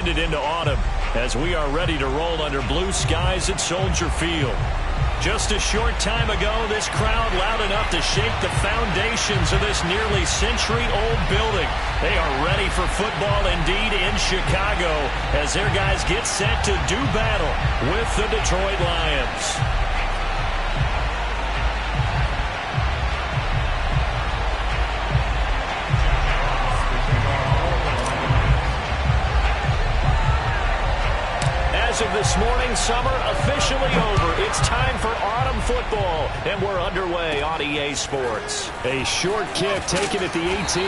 Into autumn as we are ready to roll under blue skies at Soldier Field. Just a short time ago, this crowd loud enough to shake the foundations of this nearly century-old building. They are ready for football indeed in Chicago as their guys get set to do battle with the Detroit Lions. As of this morning, summer officially over. It's time for autumn football, and we're underway on EA Sports. A short kick taken at the 18,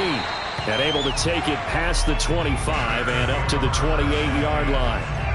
and able to take it past the 25 and up to the 28-yard line.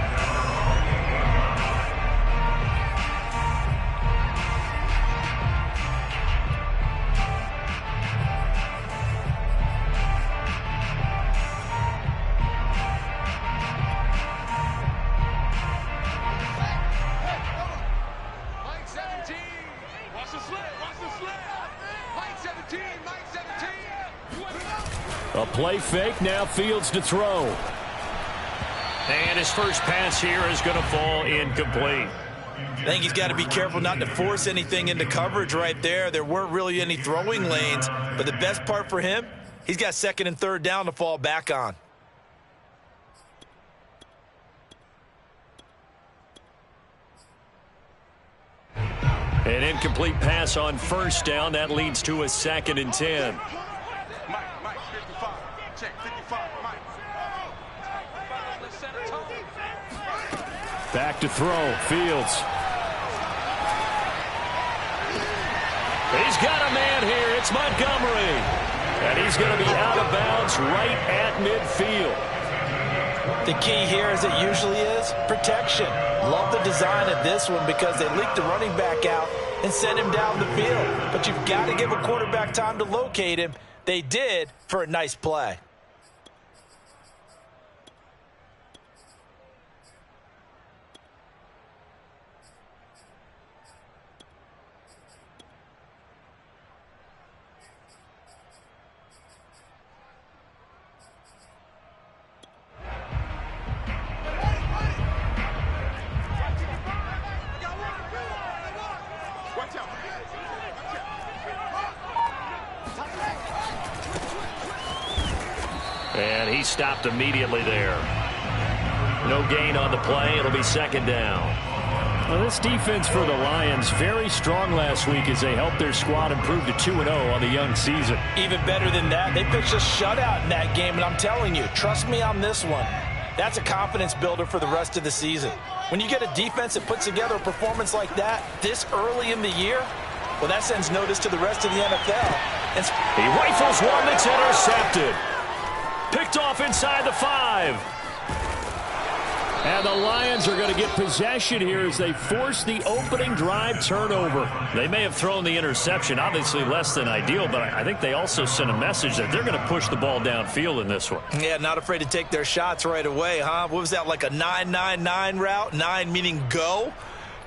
A play fake, now Fields to throw. And his first pass here is going to fall incomplete. I think he's got to be careful not to force anything into coverage right there. There weren't really any throwing lanes, but the best part for him, he's got second and third down to fall back on. An incomplete pass on first down. That leads to a 2nd and 10. Back to throw, Fields. He's got a man here. It's Montgomery. And he's going to be out of bounds right at midfield. The key here, as it usually is, protection. Love the design of this one because they leaked the running back out and sent him down the field. But you've got to give a quarterback time to locate him. They did for a nice play. And he stopped immediately there. No gain on the play. It'll be 2nd down. Well, this defense for the Lions, very strong last week as they helped their squad improve to 2-0 on the young season. Even better than that, they pitched a shutout in that game, and I'm telling you, trust me on this one. That's a confidence builder for the rest of the season. When you get a defense that puts together a performance like that this early in the year, well, that sends notice to the rest of the NFL. And he rifles one that's intercepted. Picked off inside the 5. And the Lions are going to get possession here as they force the opening drive turnover. They may have thrown the interception, obviously less than ideal, but I think they also sent a message that they're going to push the ball downfield in this one. Yeah, not afraid to take their shots right away, huh? What was that, like a 9-9-9 route? 9 meaning go?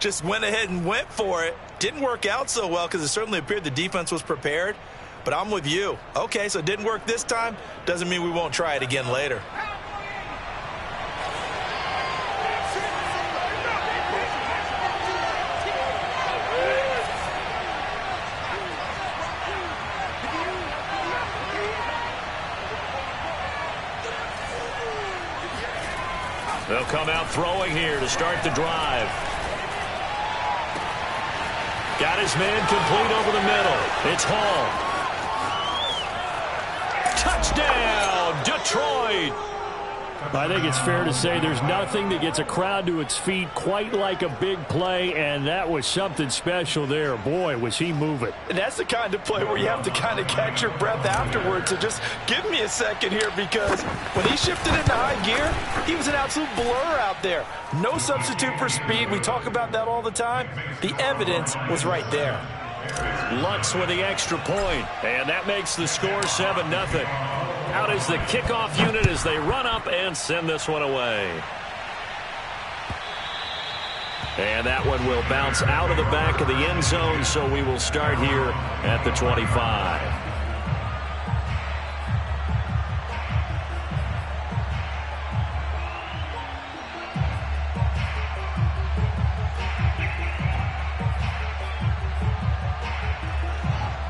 Just went ahead and went for it. Didn't work out so well because it certainly appeared the defense was prepared. But I'm with you. Okay, so it didn't work this time. Doesn't mean we won't try it again later. They'll come out throwing here to start the drive. Got his man complete over the middle. It's Hall. Touchdown, Detroit! I think it's fair to say there's nothing that gets a crowd to its feet quite like a big play, and that was something special there. Boy, was he moving. And that's the kind of play where you have to kind of catch your breath afterwards. So just give me a second here, because when he shifted into high gear, he was an absolute blur out there. No substitute for speed. We talk about that all the time. The evidence was right there. Lutz with the extra point, and that makes the score 7-0. Out is the kickoff unit as they run up and send this one away. And that one will bounce out of the back of the end zone, so we will start here at the 25.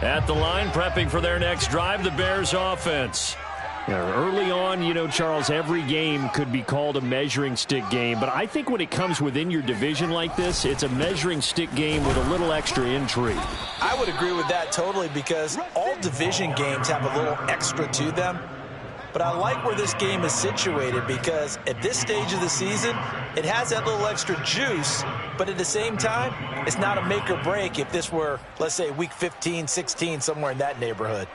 At the line, prepping for their next drive, the Bears offense. Yeah, early on, you know, Charles, every game could be called a measuring stick game. But I think when it comes within your division like this, it's a measuring stick game with a little extra intrigue. I would agree with that totally, because all division games have a little extra to them. But I like where this game is situated, because at this stage of the season, it has that little extra juice. But at the same time, it's not a make or break if this were, let's say, week 15, 16, somewhere in that neighborhood.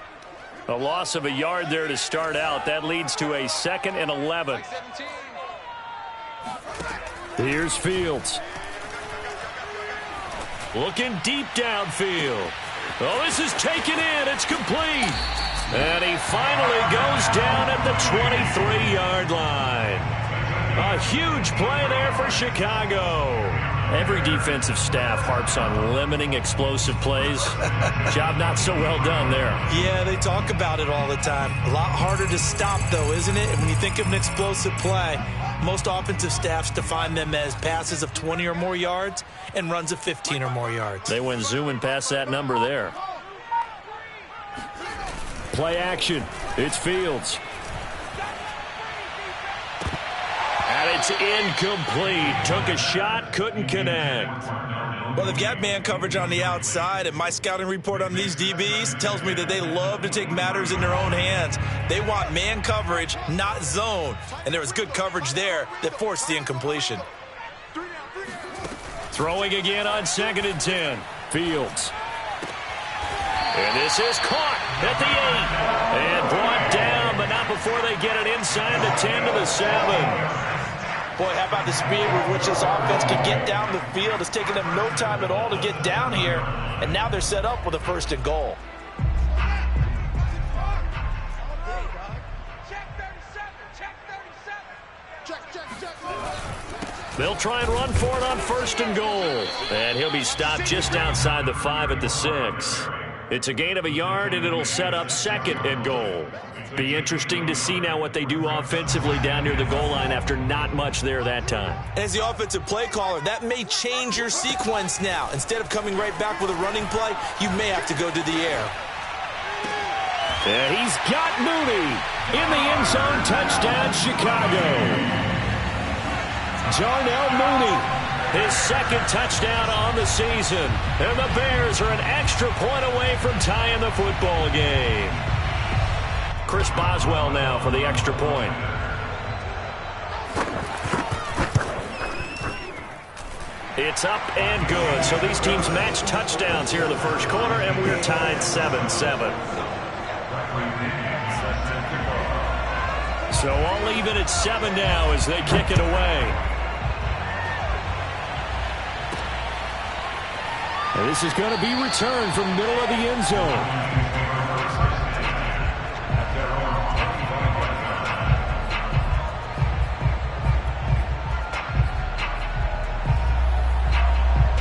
A loss of a yard there to start out. That leads to a 2nd and 11. Here's Fields. Looking deep downfield. Oh, this is taken in. It's complete. And he finally goes down at the 23-yard line. A huge play there for Chicago. Every defensive staff harps on limiting explosive plays. Job not so well done there. Yeah, they talk about it all the time. A lot harder to stop, though, isn't it? And when you think of an explosive play, most offensive staffs define them as passes of 20 or more yards and runs of 15 or more yards. They went zooming past that number there. Play action. It's Fields. And it's incomplete. Took a shot, couldn't connect. Well, they've got man coverage on the outside, and my scouting report on these DBs tells me that they love to take matters in their own hands. They want man coverage, not zone. And there was good coverage there that forced the incompletion. Throwing again on 2nd and 10. Fields. And this is caught at the 8. And brought down, but not before they get it inside the 10 to the 7. Boy, how about the speed with which this offense can get down the field? It's taken them no time at all to get down here, and now they're set up with a 1st and goal. They'll try and run for it on 1st and goal. And he'll be stopped just outside the 5 at the 6. It's a gain of a yard, and it'll set up 2nd and goal. Be interesting to see now what they do offensively down near the goal line after not much there that time. As the offensive play caller, that may change your sequence now. Instead of coming right back with a running play, you may have to go to the air. And he's got Mooney in the end zone. Touchdown, Chicago. Darnell Mooney. His 2nd touchdown on the season. And the Bears are an extra point away from tying the football game. Chris Boswell now for the extra point. It's up and good. So these teams match touchdowns here in the 1st quarter, and we're tied 7-7. So all even at 7 now as they kick it away. And this is going to be returned from middle of the end zone.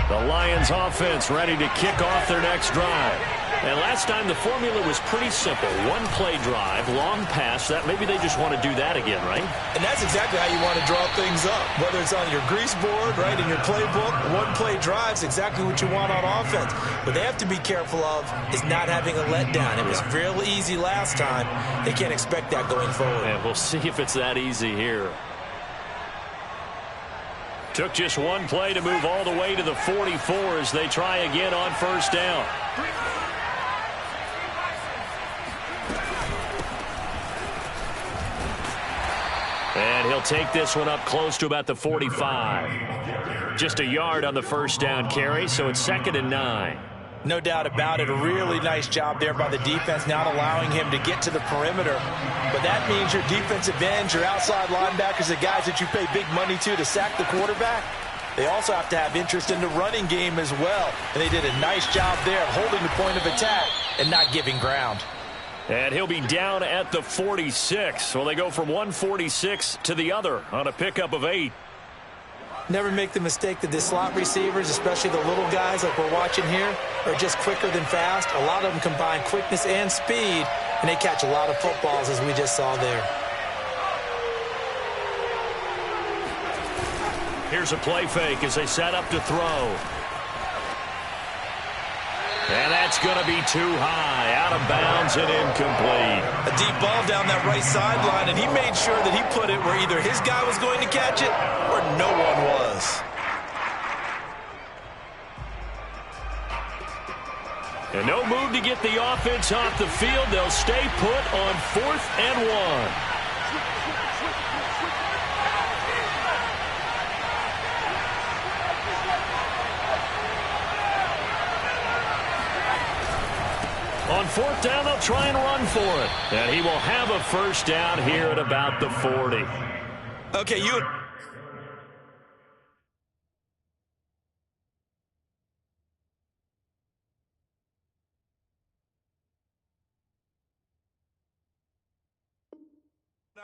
The Lions offense ready to kick off their next drive. And last time the formula was pretty simple. 1-play drive, long pass. That maybe they just want to do that again, right? And that's exactly how you want to draw things up. Whether it's on your grease board, right, in your playbook, 1-play drive's exactly what you want on offense. What they have to be careful of is not having a letdown. It was real easy last time. They can't expect that going forward. And we'll see if it's that easy here. Took just 1 play to move all the way to the 44 as they try again on 1st down. And he'll take this one up close to about the 45. Just a yard on the 1st down carry, so it's 2nd and 9. No doubt about it. A really nice job there by the defense, not allowing him to get to the perimeter. But that means your defensive ends, your outside linebackers, the guys that you pay big money to sack the quarterback, they also have to have interest in the running game as well. And they did a nice job there of holding the point of attack and not giving ground. And he'll be down at the 46. Well, they go from 146 to the other on a pickup of 8. Never make the mistake that the slot receivers, especially the little guys like we're watching here, are just quicker than fast. A lot of them combine quickness and speed, and they catch a lot of footballs, as we just saw there. Here's a play fake as they set up to throw. And that's That's going to be too high, out of bounds and incomplete. A deep ball down that right sideline, and he made sure that he put it where either his guy was going to catch it or no one was. And no move to get the offense off the field. They'll stay put on 4th and 1. On 4th down, they'll try and run for it. And he will have a first down here at about the 40. Okay, you...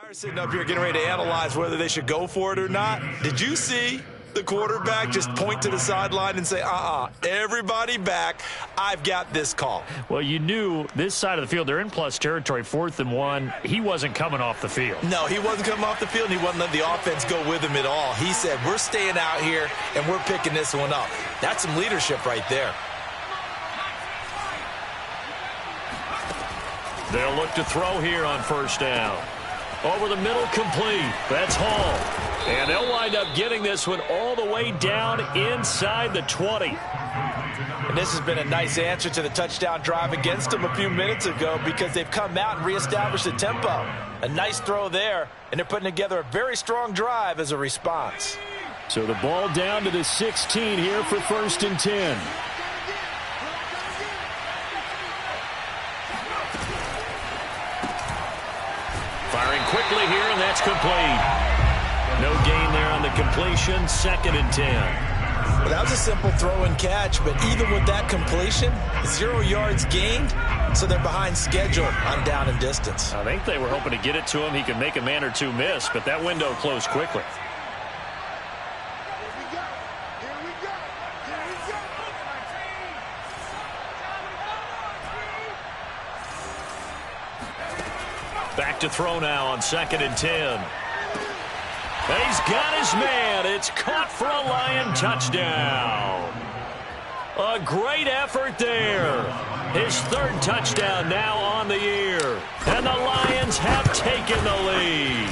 are sitting up here getting ready to analyze whether they should go for it or not. Did you see the quarterback just point to the sideline and say, everybody back, I've got this call? Well, you knew this side of the field, they're in plus territory, 4th and 1. He wasn't coming off the field. No, he wasn't coming off the field, and he wasn't letting the offense go with him at all. He said, we're staying out here, and we're picking this one up. That's some leadership right there. They'll look to throw here on 1st down. Over the middle, complete. That's Hall. And they'll wind up getting this one all the way down inside the 20. And this has been a nice answer to the touchdown drive against them a few minutes ago because they've come out and reestablished the tempo. A nice throw there, and they're putting together a very strong drive as a response. So the ball down to the 16 here for 1st and 10. Firing quickly here, and that's complete. No gain there on the completion. 2nd and 10. Well, that was a simple throw and catch, but even with that completion, 0 yards gained, so they're behind schedule on down and distance. I think they were hoping to get it to him. He could make a man or two miss, but that window closed quickly. Back to throw now on 2nd and 10. He's got his man. It's caught for a Lion touchdown. A great effort there. His 3rd touchdown now on the year. And the Lions have taken the lead.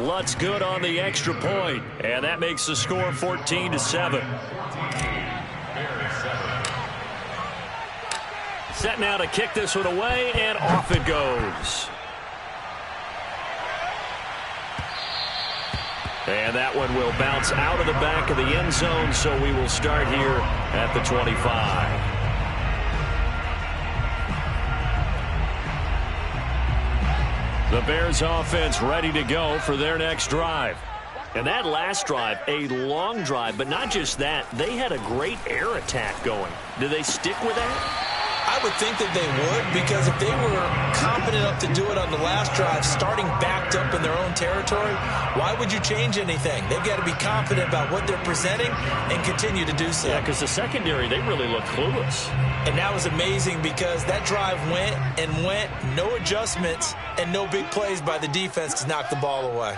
Lutz good on the extra point. And that makes the score 14-7. Set now to kick this one away, and off it goes. And that one will bounce out of the back of the end zone, so we will start here at the 25. The Bears offense ready to go for their next drive. And that last drive, a long drive, but not just that. They had a great air attack going. Do they stick with that? I would think that they would, because if they were confident enough to do it on the last drive, starting backed up in their own territory, why would you change anything? They've got to be confident about what they're presenting and continue to do so. Yeah, because the secondary, they really looked clueless. And that was amazing because that drive went and went, no adjustments, and no big plays by the defense to knock the ball away.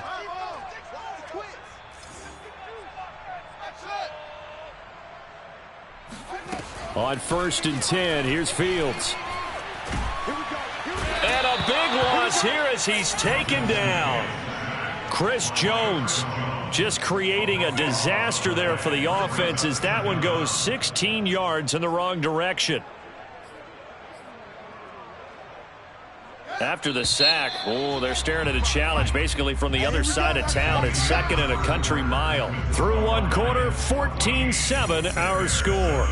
On 1st and 10, here's Fields. And a big loss here as he's taken down. Chris Jones just creating a disaster there for the offense as that one goes 16 yards in the wrong direction. After the sack, they're staring at a challenge basically from the other side of town. It's 2nd and a country mile. Through one quarter, 14-7 our score.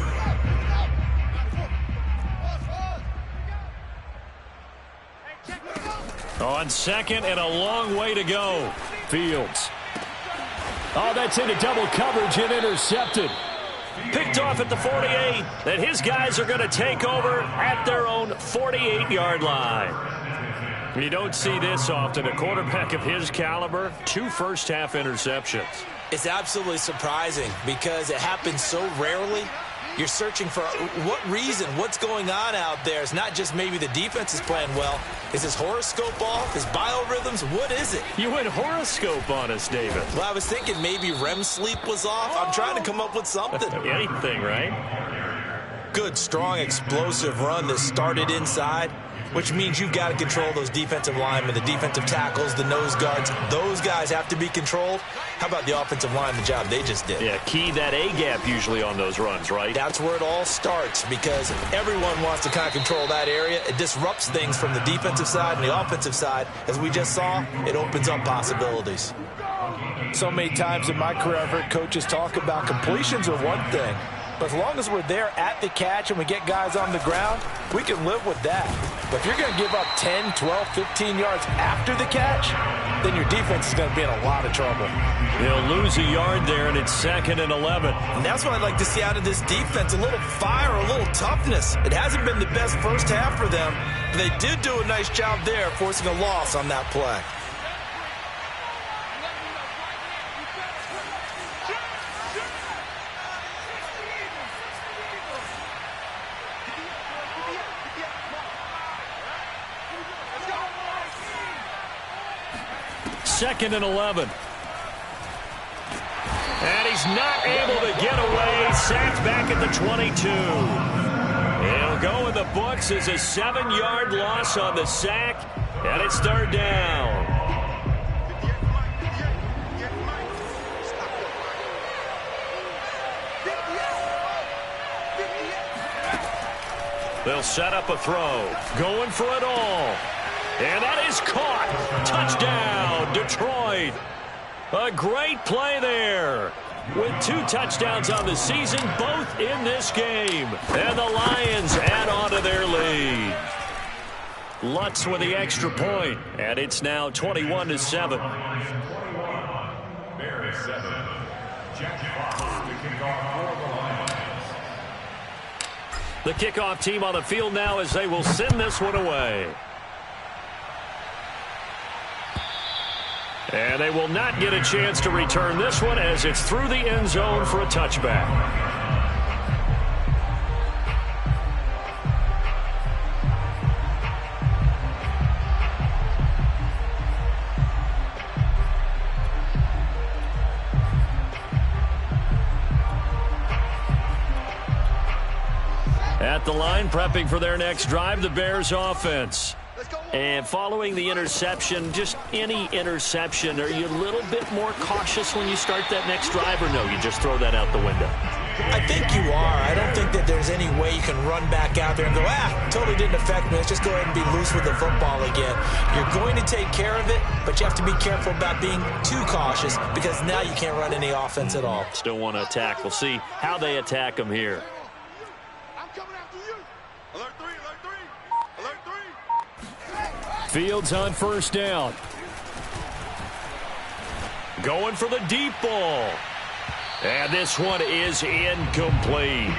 On 2nd and a long way to go. Fields. Oh, that's into double coverage and intercepted. Picked off at the 48. Then his guys are going to take over at their own 48-yard line. You don't see this often. A quarterback of his caliber, 2 first-half interceptions. It's absolutely surprising because it happens so rarely. You're searching for what reason, what's going on out there. It's not just maybe the defense is playing well. Is his horoscope off? His biorhythms? What is it? You went horoscope on us, David. Well, I was thinking maybe REM sleep was off. I'm trying to come up with something. Anything, right? good, strong, explosive run that started inside, which means you've got to control those defensive linemen, the defensive tackles, the nose guards. Those guys have to be controlled. How about the offensive line, the job they just did? Yeah, key that A-gap usually on those runs, right? That's where it all starts, because everyone wants to kind of control that area. It disrupts things from the defensive side and the offensive side. As we just saw, it opens up possibilities. So many times in my career, I've heard coaches talk about completions are one thing. But as long as we're there at the catch and we get guys on the ground, we can live with that. But if you're going to give up 10, 12, 15 yards after the catch, then your defense is going to be in a lot of trouble. They'll lose a yard there, and it's 2nd and 11. And that's what I'd like to see out of this defense, a little fire, a little toughness. It hasn't been the best first half for them, but they did do a nice job there, forcing a loss on that play. Second and 11. And he's not able to get away. Sacked back at the 22. It'll go in the books as a 7-yard loss on the sack, and it's 3rd down. They'll set up a throw. Going for it all. And that is caught. Touchdown, Detroit. A great play there. With 2 touchdowns on the season, both in this game. And the Lions add on to their lead. Lutz with the extra point. And it's now 21-7. The kickoff team on the field now as they will send this one away. And they will not get a chance to return this one as it's through the end zone for a touchback. At the line, prepping for their next drive, the Bears offense. And following the interception, just any interception, are you a little bit more cautious when you start that next drive, or no, you just throw that out the window? I think you are. I don't think that there's any way you can run back out there and go, totally didn't affect me. Let's just go ahead and be loose with the football again. You're going to take care of it, but you have to be careful about being too cautious, because now you can't run any offense at all. Still want to attack. We'll see how they attack them here. Fields on 1st down. Going for the deep ball. And this one is incomplete.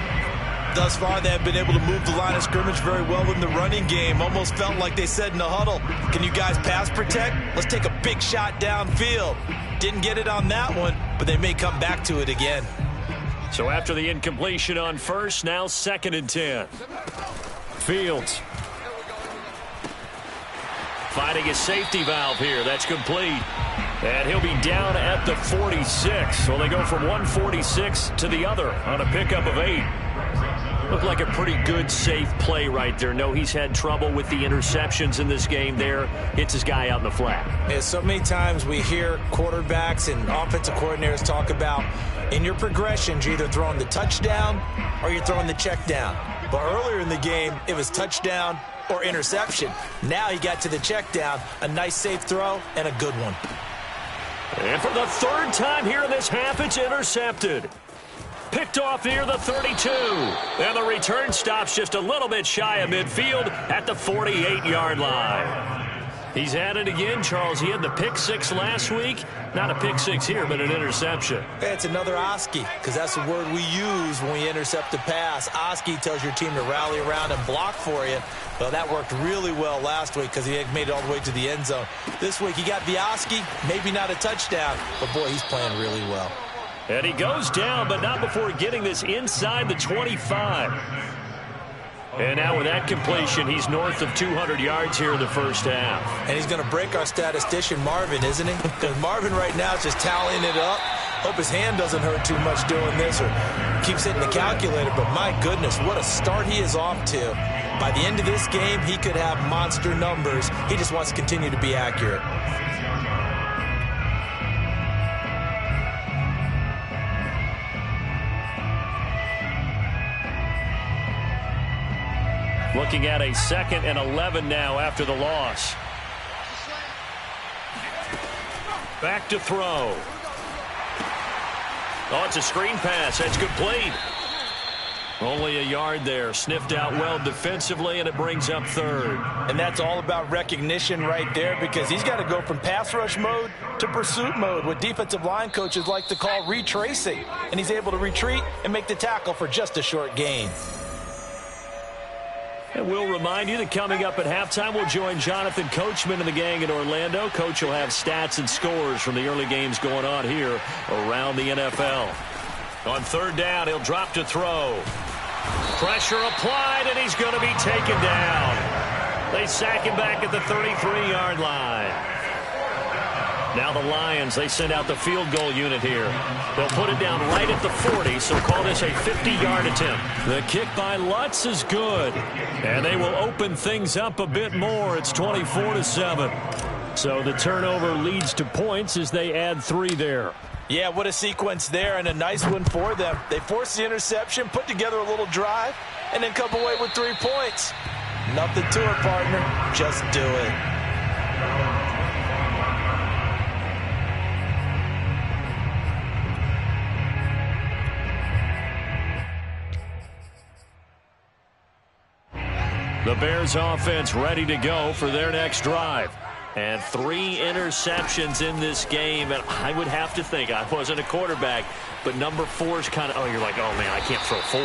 Thus far, they have been able to move the line of scrimmage very well in the running game. Almost felt like they said in the huddle, can you guys pass protect? Let's take a big shot downfield. Didn't get it on that one, but they may come back to it again. So after the incompletion on 1st, now 2nd and 10. Fields. Finding his safety valve here. That's complete. And he'll be down at the 46. So they go from 146 to the other on a pickup of 8. Looked like a pretty good, safe play right there. No, he's had trouble with the interceptions in this game there. Hits his guy out in the flat. Yeah, so many times we hear quarterbacks and offensive coordinators talk about in your progressions, you're either throwing the touchdown or you're throwing the check down. But earlier in the game, it was touchdown or interception. Now he got to the check down, a nice safe throw, and a good one. And for the 3rd time here in this half, it's intercepted. Picked off near the 32. And the return stops just a little bit shy of midfield at the 48-yard line. He's at it again, Charles. He had the pick 6 last week. Not a pick 6 here, but an interception. It's another Oski, because that's the word we use when we intercept a pass. Oski tells your team to rally around and block for you. Well, that worked really well last week because he made it all the way to the end zone. This week he got the Oski, maybe not a touchdown, but boy, he's playing really well. And he goes down, but not before getting this inside the 25. And now with that completion, he's north of 200 yards here in the first half. And he's going to break our statistician, Marvin, isn't he? Because Marvin right now is just tallying it up. Hope his hand doesn't hurt too much doing this or keeps hitting the calculator. But my goodness, what a start he is off to. By the end of this game, he could have monster numbers. He just wants to continue to be accurate. Looking at a 2nd and 11 now after the loss. Back to throw. Oh, it's a screen pass. That's complete. Only a yard there. Sniffed out well defensively, and it brings up 3rd. And that's all about recognition right there, because he's got to go from pass rush mode to pursuit mode, what defensive line coaches like to call retracing. And he's able to retreat and make the tackle for just a short gain. And we'll remind you that coming up at halftime, we'll join Jonathan Coachman and the gang in Orlando. Coach will have stats and scores from the early games going on here around the NFL. On 3rd down, he'll drop to throw. Pressure applied, and he's going to be taken down. They sack him back at the 33-yard line. Now the Lions, they send out the field goal unit here. They'll put it down right at the 40, so call this a 50-yard attempt. The kick by Lutz is good, and they will open things up a bit more. It's 24-7. So the turnover leads to points as they add 3 there. Yeah, what a sequence there, and a nice one for them. They force the interception, put together a little drive, and then come away with 3 points. Nothing to it, partner. Just do it. The Bears offense ready to go for their next drive. And 3 interceptions in this game. And I would have to think, I wasn't a quarterback, but number 4 is kind of, oh, you're like, oh, man, I can't throw 4.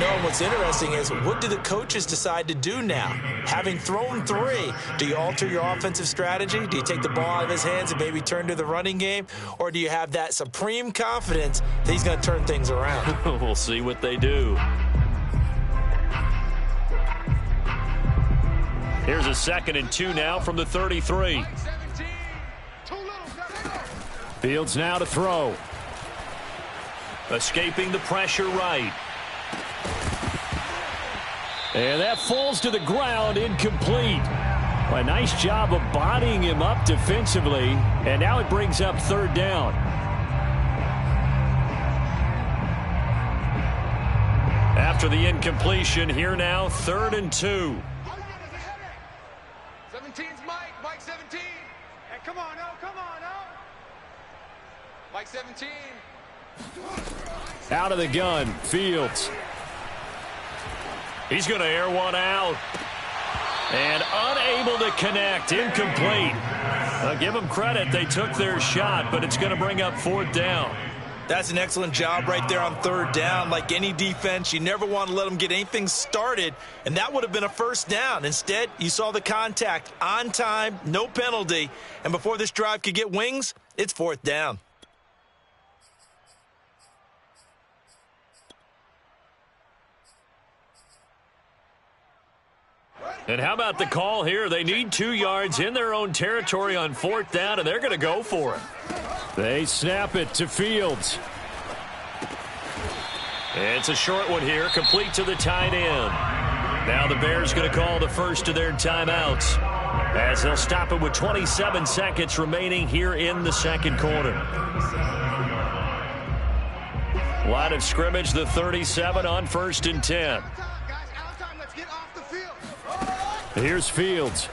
No, what's interesting is, what do the coaches decide to do now? Having thrown 3, do you alter your offensive strategy? Do you take the ball out of his hands and maybe turn to the running game? Or do you have that supreme confidence that he's going to turn things around? We'll see what they do. Here's a 2nd and 2 now from the 33. Fields now to throw. Escaping the pressure right. And that falls to the ground, incomplete. A nice job of bodying him up defensively. And now it brings up 3rd down. After the incompletion, here now, 3rd and 2. 17's Mike. Mike 17. Hey, come on now. Come on now. Mike 17. Out of the gun, Fields. He's going to air one out. And unable to connect, incomplete. I'll give them credit, they took their shot, but it's going to bring up 4th down. That's an excellent job right there on 3rd down. Like any defense, you never want to let them get anything started, and that would have been a 1st down. Instead, you saw the contact on time, no penalty, and before this drive could get wings, it's 4th down. And how about the call here? They need 2 yards in their own territory on 4th down, and they're going to go for it. They snap it to Fields. It's a short one here, complete to the tight end. Now the Bears going to call the first of their timeouts, as they'll stop it with 27 seconds remaining here in the 2nd quarter. Line of scrimmage, the 37 on 1st and 10. Here's Fields.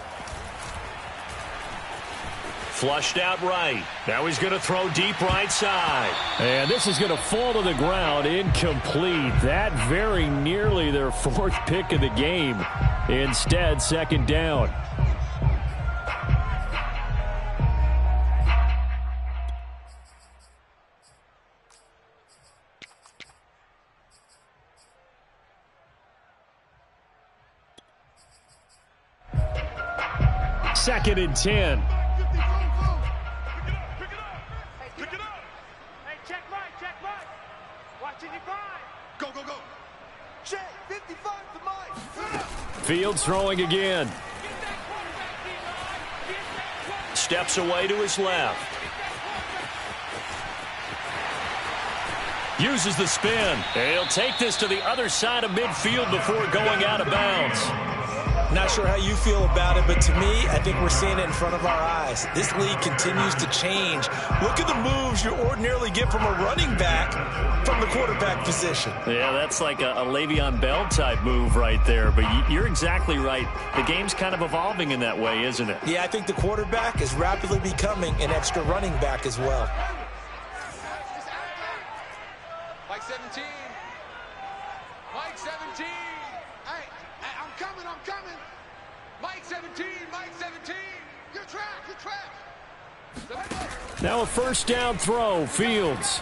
Flushed out right. Now he's going to throw deep right side. And this is going to fall to the ground, incomplete. That very nearly their 4th pick of the game. Instead, 2nd down. Second and 10. Fields throwing again. Steps away to his left. Uses the spin. He'll take this to the other side of midfield before going out of bounds. Not sure how you feel about it, but to me, I think we're seeing it in front of our eyes. This league continues to change. Look at the moves you ordinarily get from a running back from the quarterback position. Yeah, that's like a Le'Veon Bell type move right there, but you're exactly right. The game's kind of evolving in that way, isn't it? Yeah, I think the quarterback is rapidly becoming an extra running back as well. Mike 17. Mike 17. Hey, I'm coming. Mike 17. Mike 17. You're trapped. Now a first down throw. Fields.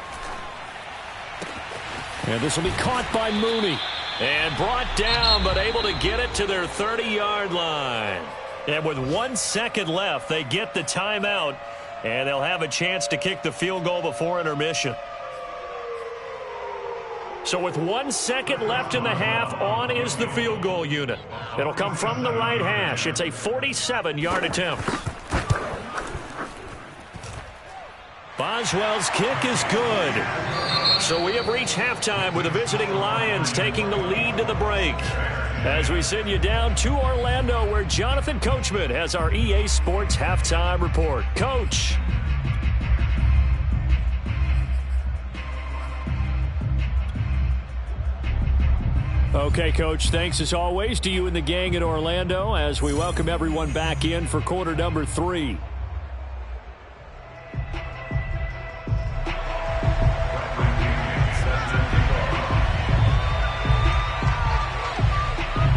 And this will be caught by Mooney. And brought down, but able to get it to their 30-yard line. And with 1 second left, they get the timeout. And they'll have a chance to kick the field goal before intermission. So with 1 second left in the half, on is the field goal unit. It'll come from the right hash. It's a 47-yard attempt. Boswell's kick is good. So we have reached halftime with the visiting Lions taking the lead to the break. As we send you down to Orlando, where Jonathan Coachman has our EA Sports halftime report. Coach. Okay, Coach, thanks as always to you and the gang in Orlando as we welcome everyone back in for quarter number 3.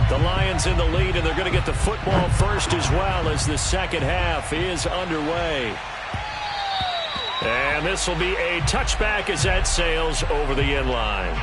The Lions in the lead, and they're going to get the football first as well as the second half is underway. And this will be a touchback as that sails over the end line.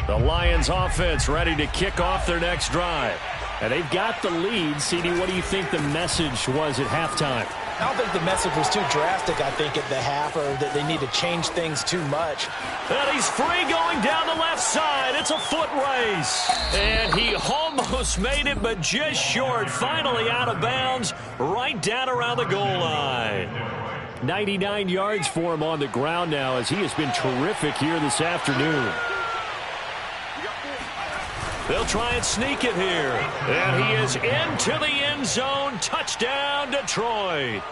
The Lions offense ready to kick off their next drive. And they've got the lead. CD, what do you think the message was at halftime? I don't think the message was too drastic, I think, at the half, or that they need to change things too much. And he's free going down the left side. It's a foot race. And he almost made it, but just short. Finally out of bounds, right down around the goal line. 99 yards for him on the ground now, as he has been terrific here this afternoon. They'll try and sneak it here. And he is into the end zone. Touchdown, Detroit.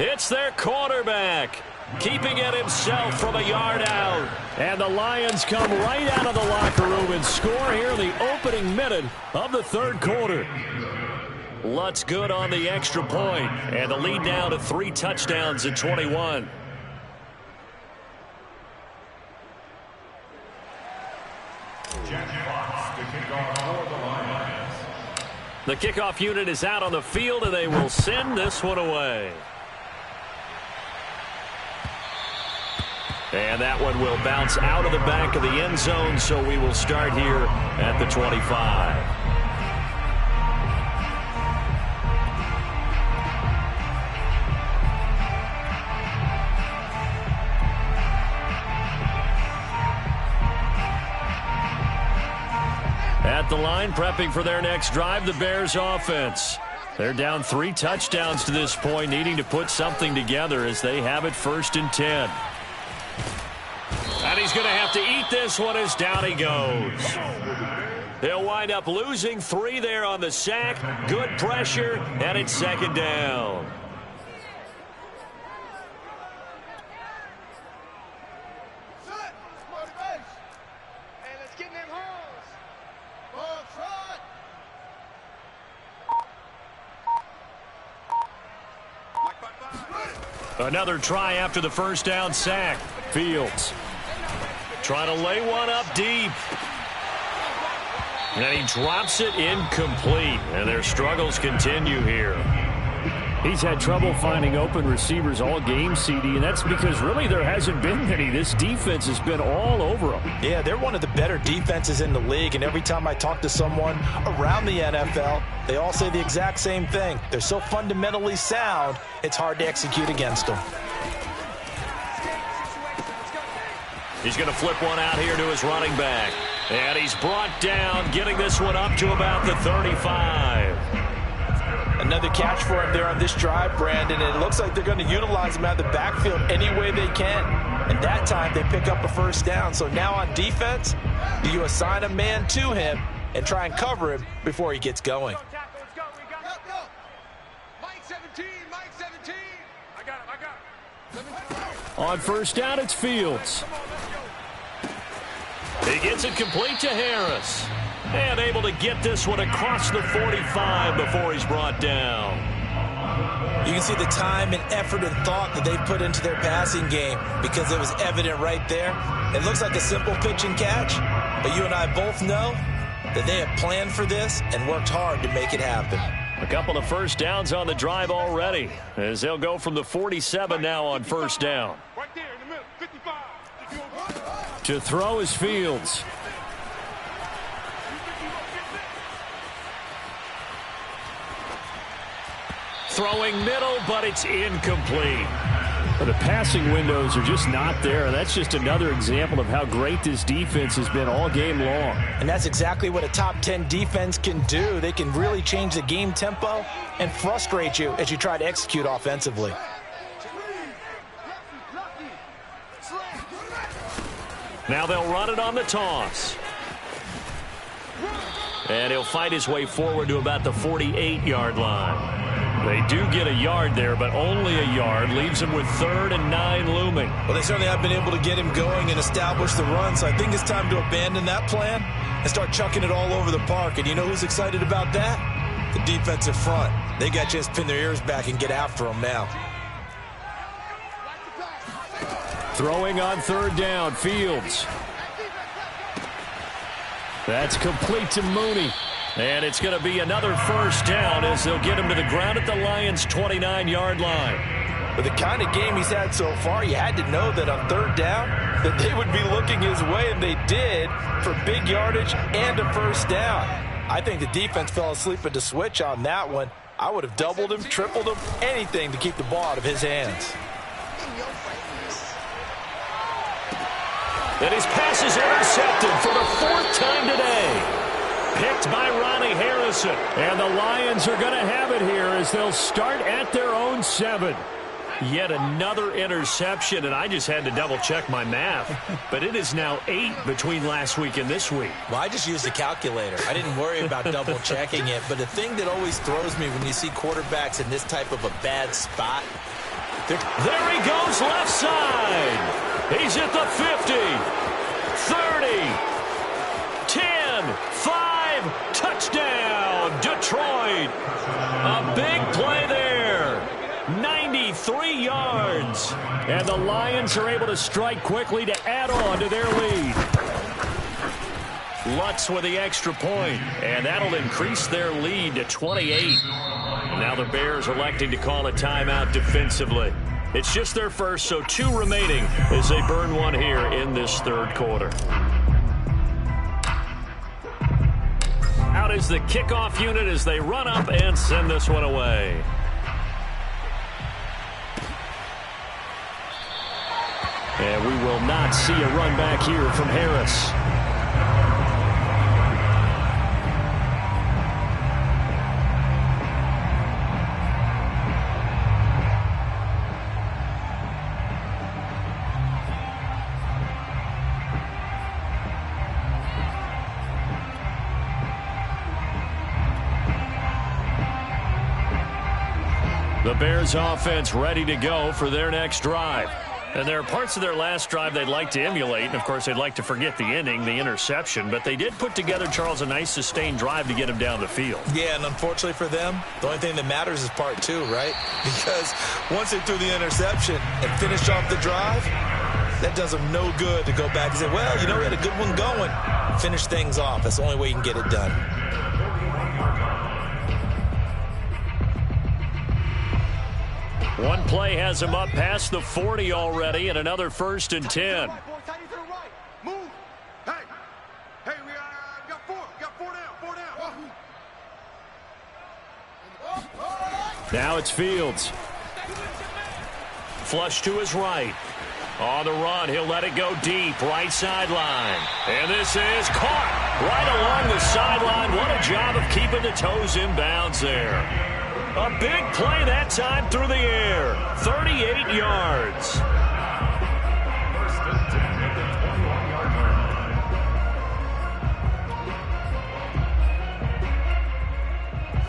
It's their quarterback, keeping it himself from a yard out. And the Lions come right out of the locker room and score here in the opening minute of the third quarter. Lutz good on the extra point. And the lead down to 3 touchdowns at 21. The kickoff unit is out on the field, and they will send this one away. And that one will bounce out of the back of the end zone, so we will start here at the 25. At the line, prepping for their next drive, the Bears offense. They're down 3 touchdowns to this point, needing to put something together as they have it 1st and 10. And he's going to have to eat this one as down he goes. They'll wind up losing 3 there on the sack. Good pressure, and it's 2nd down. Another try after the first down sack. Fields trying to lay one up deep. And he drops it incomplete. And their struggles continue here. He's had trouble finding open receivers all game, CD, and that's because really there hasn't been many. This defense has been all over them. Yeah, they're one of the better defenses in the league, and every time I talk to someone around the NFL, they all say the exact same thing. They're so fundamentally sound, it's hard to execute against them. He's going to flip one out here to his running back. And he's brought down, getting this one up to about the 35. Another catch for him there on this drive, Brandon, and it looks like they're going to utilize him out of the backfield any way they can. And that time they pick up a first down. So now on defense, do you assign a man to him and try and cover him before he gets going? Let's go. Mike 17, Mike 17. I got him. On first down, it's Fields. He gets it complete to Harris. And able to get this one across the 45 before he's brought down. You can see the time and effort and thought that they put into their passing game because it was evident right there. It looks like a simple pitch and catch, but you and I both know that they have planned for this and worked hard to make it happen. A couple of first downs on the drive already, as they'll go from the 47 now on first down. Right there in the middle, 55. To throw is Fields. Throwing middle, but it's incomplete. The passing windows are just not there. That's just another example of how great this defense has been all game long. And that's exactly what a top 10 defense can do. They can really change the game tempo and frustrate you as you try to execute offensively. Now they'll run it on the toss. And he'll fight his way forward to about the 48-yard line. They do get a yard there, but only a yard. Leaves him with 3rd and 9 looming. Well, they certainly have been able to get him going and establish the run, so I think it's time to abandon that plan and start chucking it all over the park. And you know who's excited about that? The defensive front. They got a chance to pin their ears back and get after him now. Throwing on 3rd down, Fields. That's complete to Mooney. And it's going to be another first down as they'll get him to the ground at the Lions' 29-yard line. With the kind of game he's had so far, you had to know that on 3rd down that they would be looking his way, and they did, for big yardage and a first down. I think the defense fell asleep at the switch on that one. I would have doubled him, tripled him, anything to keep the ball out of his hands. And his pass is intercepted for the 4th time today. Picked by Ronnie Harrison. And the Lions are going to have it here as they'll start at their own 7. Yet another interception, and I just had to double-check my math. But it is now 8 between last week and this week. Well, I just used a calculator. I didn't worry about double-checking it. But the thing that always throws me when you see quarterbacks in this type of a bad spot. There he goes left side. He's at the 50, 30, 10, 5, touchdown, Detroit. A big play there, 93 yards. And the Lions are able to strike quickly to add on to their lead. Lutz with the extra point, and that'll increase their lead to 28. Now the Bears electing to call a timeout defensively. It's just their first, so 2 remaining as they burn one here in this 3rd quarter. Out is the kickoff unit as they run up and send this one away. And we will not see a run back here from Harris. The Bears offense ready to go for their next drive. And there are parts of their last drive they'd like to emulate. And, of course, they'd like to forget the ending, the interception. But they did put together, Charles, a nice sustained drive to get him down the field. Yeah, and unfortunately for them, the only thing that matters is part 2, right? Because once they threw the interception and finished off the drive, that does them no good to go back and say, well, you know, we had a good one going. Finish things off. That's the only way you can get it done. One play has him up past the 40 already, and another 1st and 10. Move. Hey, we got 4. Got 4 down. Now it's Fields. Flush to his right. On the run, he'll let it go deep, right sideline. And this is caught right along the sideline. What a job of keeping the toes in bounds there. A big play that time through the air. 38 yards.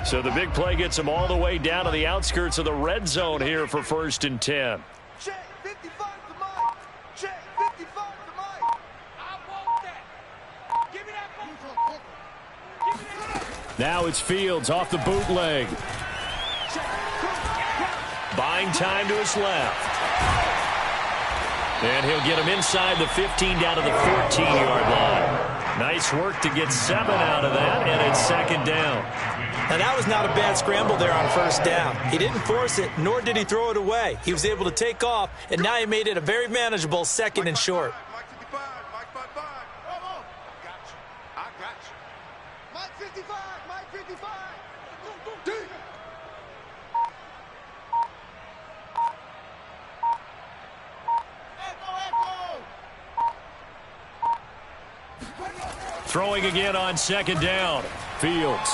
So the big play gets him all the way down to the outskirts of the red zone here for 1st and 10. Check 55 to Mike. Check 55 to Mike. I want that. Give me that ball. Give me that. Now it's Fields off the bootleg. Buying time to his left. And he'll get him inside the 15 down to the 14-yard line. Nice work to get 7 out of that, and it's 2nd down. Now, that was not a bad scramble there on 1st down. He didn't force it, nor did he throw it away. He was able to take off, and now he made it a very manageable 2nd and short. Mike 55. Mike 55. Come on. I got you. Mike 55. Mike 55. Go, deep. Throwing again on 2nd down. Fields.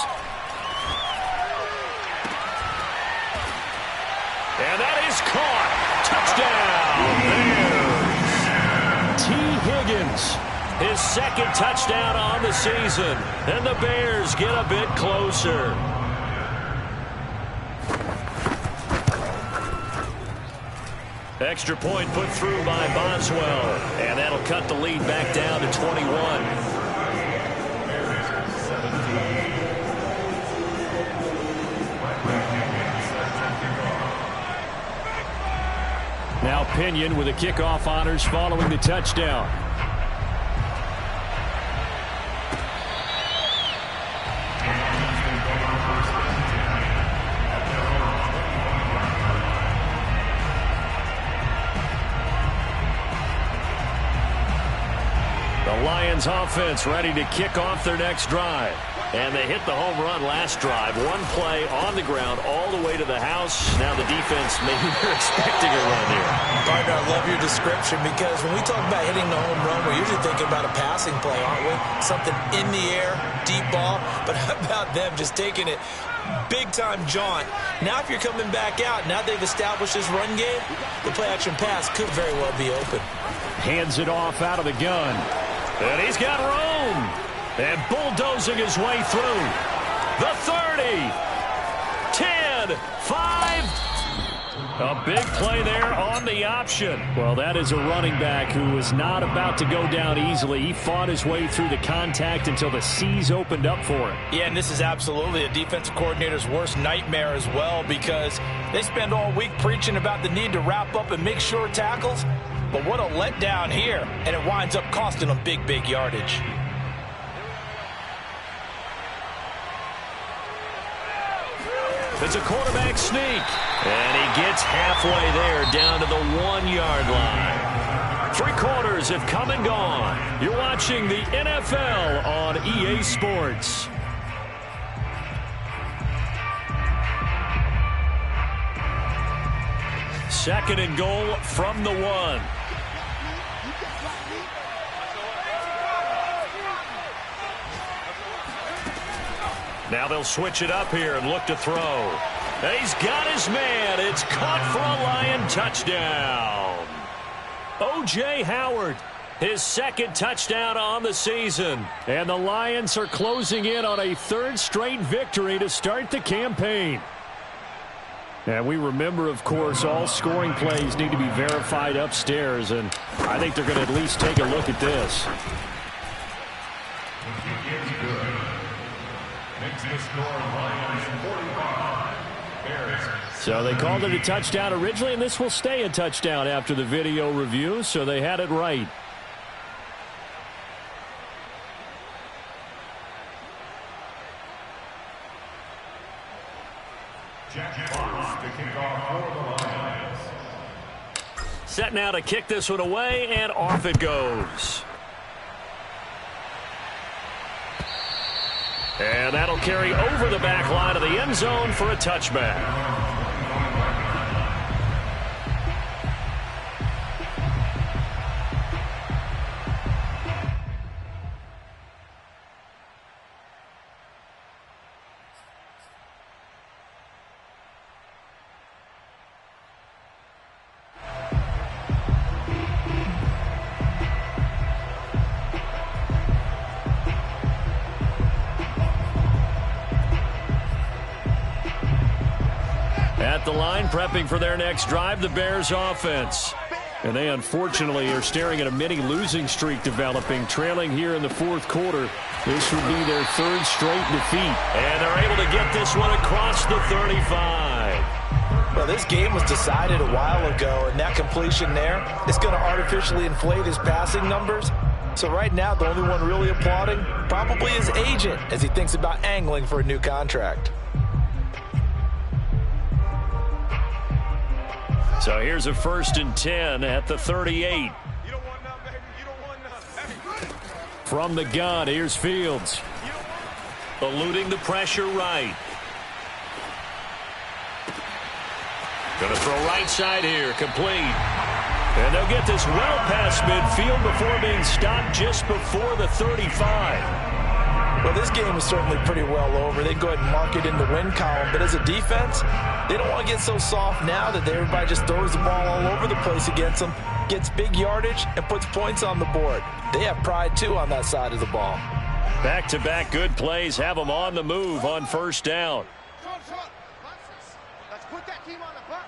And that is caught. Touchdown, Bears. T. Higgins, his 2nd touchdown on the season. And the Bears get a bit closer. Extra point put through by Boswell. And that'll cut the lead back down to 21. Now Pinion with the kickoff honors following the touchdown. The Lions offense ready to kick off their next drive. And they hit the home run last drive. One play on the ground all the way to the house. Now the defense, maybe they're expecting a run here. Partner, I love your description because when we talk about hitting the home run, we're usually thinking about a passing play, aren't we? Something in the air, deep ball. But how about them just taking it big-time jaunt? Now if you're coming back out, now they've established this run game, the play-action pass could very well be open. Hands it off out of the gun. And he's got room. And bulldozing his way through. The 30. 10. 5. A big play there on the option. Well, that is a running back who was not about to go down easily. He fought his way through the contact until the C's opened up for him. Yeah, and this is absolutely a defensive coordinator's worst nightmare as well because they spend all week preaching about the need to wrap up and make sure tackles. But what a letdown here, and it winds up costing them big, big yardage. It's a quarterback sneak. And he gets halfway there down to the 1-yard line. 3 quarters have come and gone. You're watching the NFL on EA Sports. Second and goal from the 1. Now they'll switch it up here and look to throw. He's got his man. It's caught for a Lion touchdown. O.J. Howard, his 2nd touchdown on the season. And the Lions are closing in on a 3rd straight victory to start the campaign. And we remember, of course, all scoring plays need to be verified upstairs. And I think they're going to at least take a look at this. So they called it a touchdown originally, and this will stay a touchdown after the video review, so they had it right. Set now to kick this one away, and off it goes. And that'll carry over the back line of the end zone for a touchback. At the line, prepping for their next drive, the Bears offense. And they unfortunately are staring at a mini losing streak developing, trailing here in the fourth quarter. This would be their third straight defeat. And they're able to get this one across the 35. Well, this game was decided a while ago, and that completion there is going to artificially inflate his passing numbers. So right now, the only one really applauding probably his agent as he thinks about angling for a new contract. So here's a 1st and 10 at the 38. You don't want none, baby. You don't want none. Hey. From the gun, here's Fields. Eluding the pressure right. Going to throw right side here, complete. And they'll get this well past midfield before being stopped just before the 35. Well, this game is certainly pretty well over. They can go ahead and mark it in the win column. But as a defense, they don't want to get so soft now that everybody just throws the ball all over the place against them, gets big yardage, and puts points on the board. They have pride, too, on that side of the ball. Back-to-back good plays have them on the move on 1st down. Let's put that team on the bus.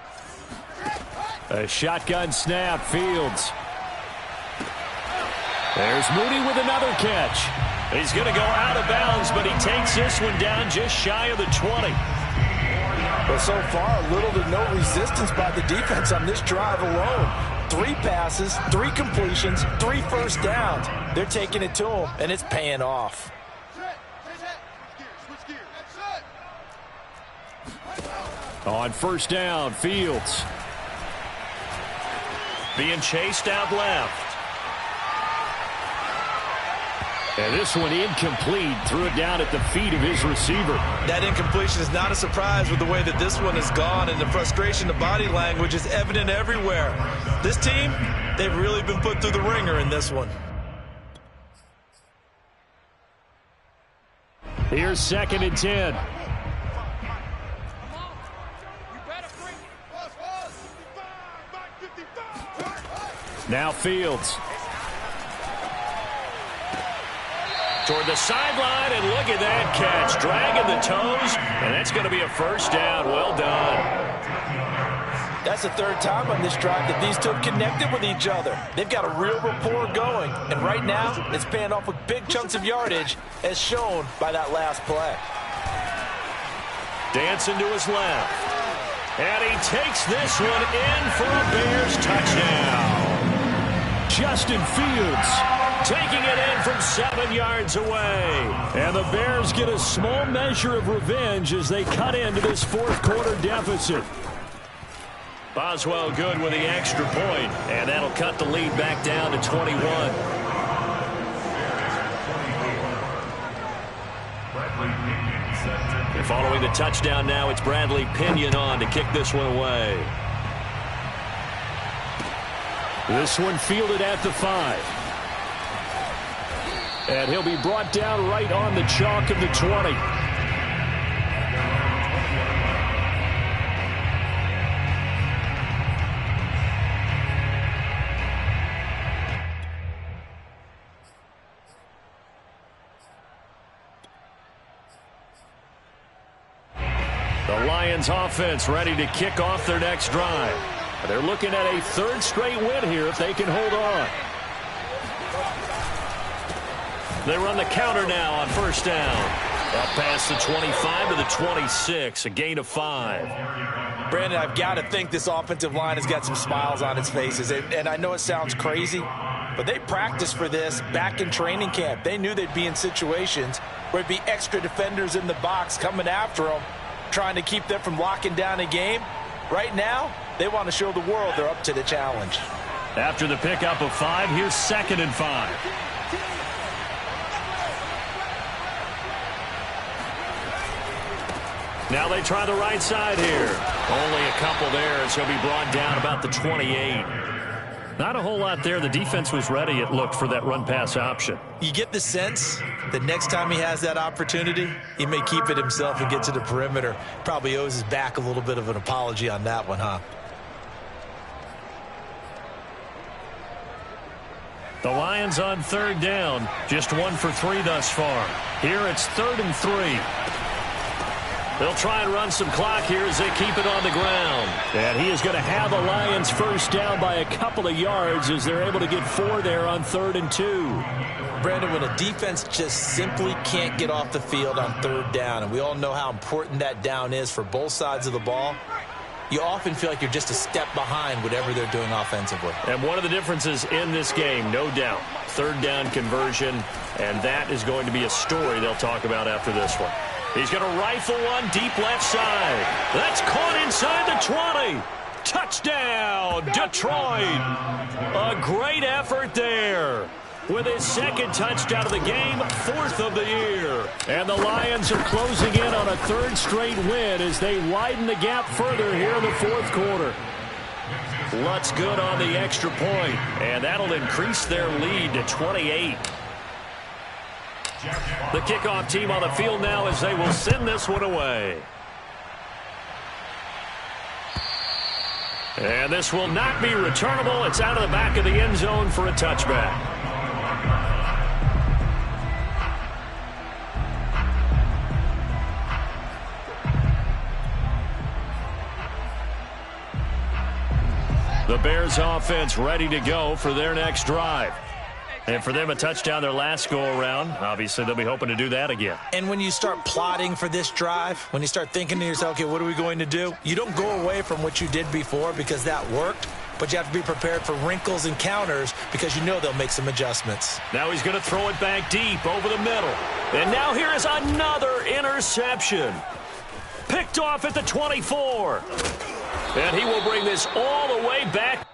A shotgun snap, Fields. There's Mooney with another catch. He's going to go out of bounds, but he takes this one down just shy of the 20. But so far, little to no resistance by the defense on this drive alone. 3 passes, 3 completions, 3 first downs. They're taking it to him, and it's paying off. Switch gears. That's it. On 1st down, Fields. Being chased out left. And this one incomplete. Threw it down at the feet of his receiver. That incompletion is not a surprise with the way that this one has gone, and the frustration, the body language is evident everywhere. This team, they've really been put through the ringer in this one. Here's 2nd and 10. You better bring it. 55. Now Fields. Toward the sideline, and look at that catch. Dragging the toes, and that's going to be a 1st down. Well done. That's the 3rd time on this drive that these two have connected with each other. They've got a real rapport going, and right now it's paying off with big chunks of yardage, as shown by that last play. Dancing to his left. And he takes this one in for a Bears touchdown. Justin Fields taking it in from 7 yards away. And the Bears get a small measure of revenge as they cut into this 4th quarter deficit. Boswell good with the extra point, and that'll cut the lead back down to 21. And following the touchdown now, it's Bradley Pinion on to kick this one away. This one fielded at the 5. And he'll be brought down right on the chalk of the 20. The Lions offense ready to kick off their next drive. They're looking at a 3rd straight win here if they can hold on. They run the counter now on 1st down. Up past the 25 to the 26, a gain of 5. Brandon, I've got to think this offensive line has got some smiles on its faces. And I know it sounds crazy, but they practiced for this back in training camp. They knew they'd be in situations where it'd be extra defenders in the box coming after them, trying to keep them from locking down a game. Right now, they want to show the world they're up to the challenge. After the pickup of 5, here's 2nd and 5. Now they try the right side here. Only a couple there as he'll be brought down about the 28. Not a whole lot there. The defense was ready, it looked, for that run-pass option. You get the sense that next time he has that opportunity, he may keep it himself and get to the perimeter. Probably owes his back a little bit of an apology on that one, huh? The Lions on 3rd down. Just 1 for 3 thus far. Here it's 3rd and 3. They'll try and run some clock here as they keep it on the ground. And he is going to have the Lions first down by a couple of yards as they're able to get 4 there on 3rd and 2. Brandon, when a defense just simply can't get off the field on 3rd down, and we all know how important that down is for both sides of the ball, you often feel like you're just a step behind whatever they're doing offensively. And one of the differences in this game, no doubt, 3rd down conversion, and that is going to be a story they'll talk about after this one. He's going to rifle one deep left side. That's caught inside the 20. Touchdown, Detroit. A great effort there. With his 2nd touchdown of the game, 4th of the year. And the Lions are closing in on a 3rd straight win as they widen the gap further here in the 4th quarter. Lutz good on the extra point, and that'll increase their lead to 28. The kickoff team on the field now as they will send this one away. And this will not be returnable. It's out of the back of the end zone for a touchback. The Bears offense ready to go for their next drive. And for them, a touchdown their last go-around. Obviously, they'll be hoping to do that again. And when you start plotting for this drive, when you start thinking to yourself, okay, what are we going to do? You don't go away from what you did before because that worked, but you have to be prepared for wrinkles and counters because you know they'll make some adjustments. Now he's going to throw it back deep over the middle. And now here is another interception. Picked off at the 24. And he will bring this all the way back.